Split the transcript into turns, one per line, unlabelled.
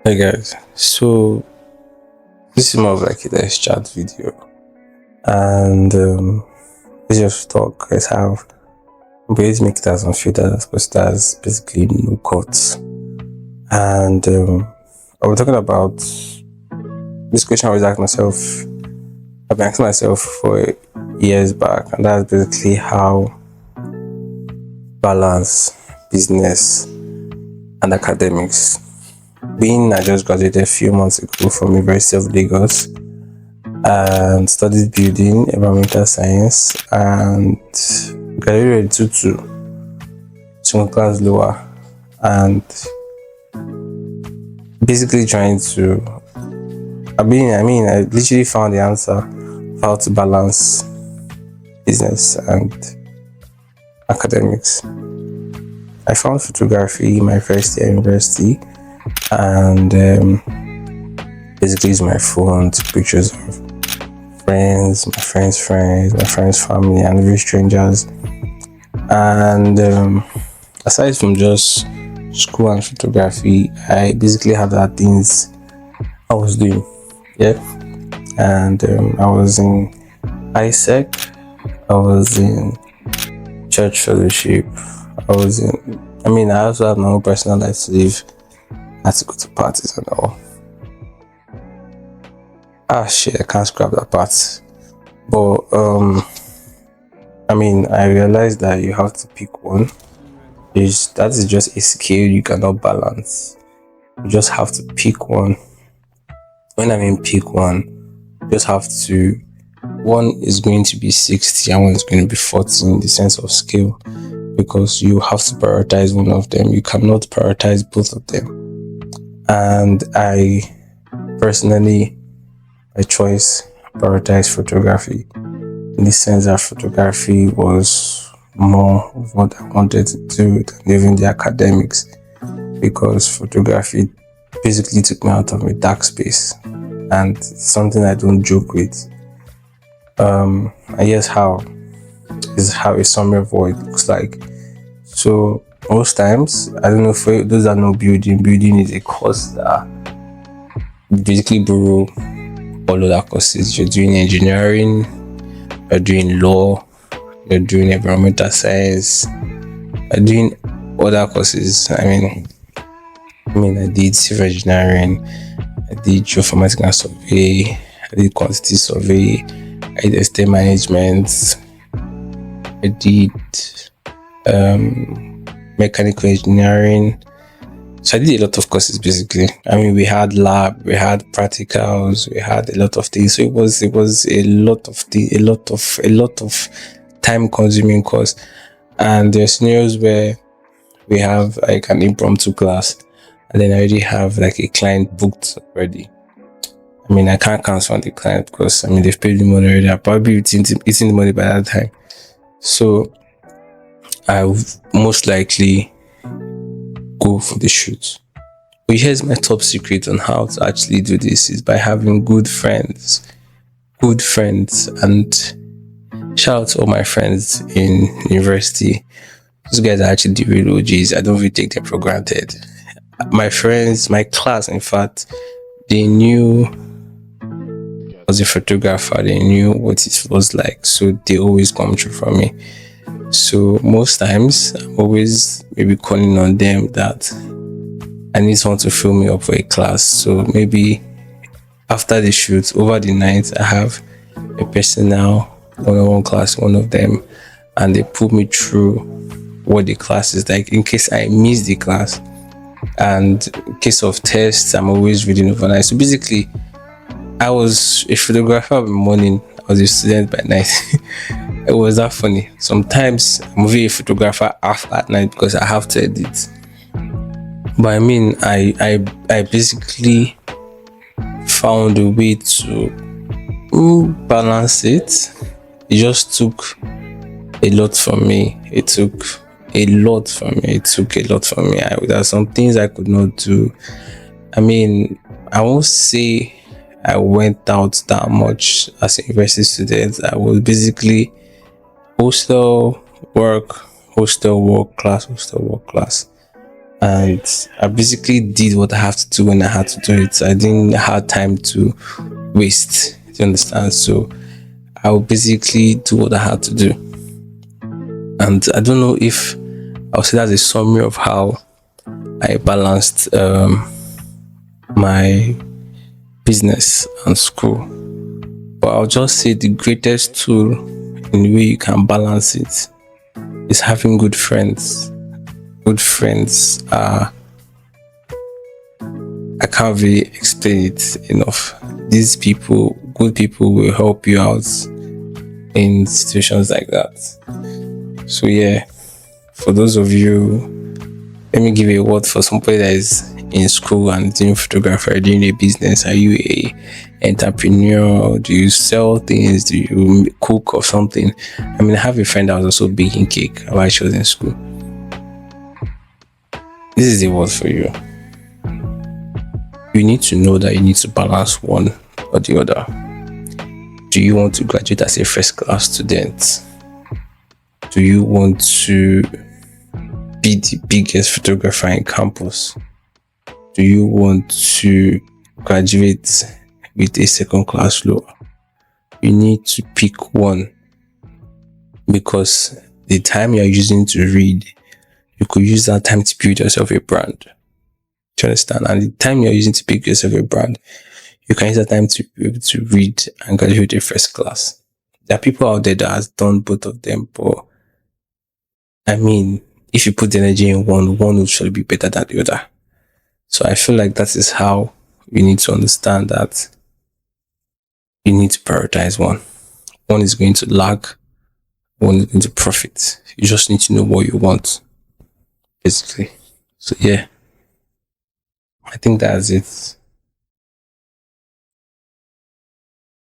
Hey guys, so this is more of like a nice chat video, and let's just talk. Let's have let's make it as unfiltered because that's basically no cuts. And I was talking about this question. I was asking myself. I've been asking myself for years back, and that's basically how balance business and academics. Being I just graduated a few months ago from University of Lagos and studied building, environmental science, and graduated two class lower, and basically trying to. I literally found the answer of how to balance business and academics. I found photography in my first year at university, and basically use my phone to pictures of friends, my friends' family, and very strangers. And aside from just school and photography, I basically had other things I was doing. Yeah, and I was in ISEC, I was in church fellowship, I was in. I also have my own personal life to live. I had to go to parties and all. Shit, I can't scrap that part. But I realized that you have to pick one. That is just a skill you cannot balance. You just have to pick one. When I mean pick one, you just have to. One is going to be 60 and one is going to be 40 in the sense of skill, because you have to prioritize one of them. You cannot prioritize both of them. And I personally, by choice, prioritize photography in the sense that photography was more of what I wanted to do than even the academics, because photography basically took me out of my dark space and something I don't joke with. I guess how a summary of what it looks like. So most times, I don't know, for those that know building is a course that basically borrow all other courses. You're doing engineering, you're doing law, you're doing environmental science, you're doing other courses. I did civil engineering, I did geoformatical survey, I did quantity survey, I did estate management, I did mechanical engineering. So I did a lot of courses basically. We had lab, we had practicals, we had a lot of things. So it was a lot of time consuming course. And there's scenarios where we have like an impromptu class, and then I already have like a client booked already. I can't cancel on the client because they've paid me money already. I'll probably be eating the money by that time. So I would most likely go for the shoot. But here's my top secret on how to actually do this is by having good friends. And shout out to all my friends in university. Those guys are actually the real OGs. I don't really take them for granted. My friends, my class, in fact, they knew I was a photographer. They knew what it was like. So they always come through for me. So most times, I'm always maybe calling on them that I need someone to fill me up for a class. So maybe after the shoot, over the night, I have a personal one-on-one class, one of them, and they put me through what the class is like in case I miss the class. And in case of tests, I'm always reading overnight. So basically, I was a photographer in the morning, I was a student by night. It was that funny. Sometimes I'm a photographer at night because I have to edit. But I basically found a way to balance it. It just took a lot from me. It took a lot from me. There are some things I could not do. I won't say I went out that much as a university student. I was basically hostel work, class. and I basically did what I have to do when I had to do it. I didn't have time to waste. Do you understand? So I would basically do what I had to do. And I don't know if I'll say that's a summary of how I balanced my business and school. But I'll just say the greatest tool in the way you can balance it is having good friends. Good friends are, I can't really explain it enough. These people, good people, will help you out in situations like that. So yeah, for those of you, let me give you a word for somebody that is in school and doing photography, doing a business. Are you a entrepreneur? Do you sell things? Do you cook or something? I mean, I have a friend that was also baking cake while she was in school. This is a word for you. You need to know that you need to balance one or the other. Do you want to graduate as a first class student? Do you want to be the biggest photographer in campus? Do you want to graduate with a second class lower? You need to pick one, because the time you're using to read, you could use that time to build yourself a brand. Do you understand? And the time you're using to build yourself a brand, you can use that time to be able to read and graduate a first class. There are people out there that has done both of them, but I mean, if you put the energy in one will surely be better than the other. So I feel like that is how you need to understand that you need to prioritize one. One is going to lag, one is going to profit. You just need to know what you want, basically. So yeah, I think that's it.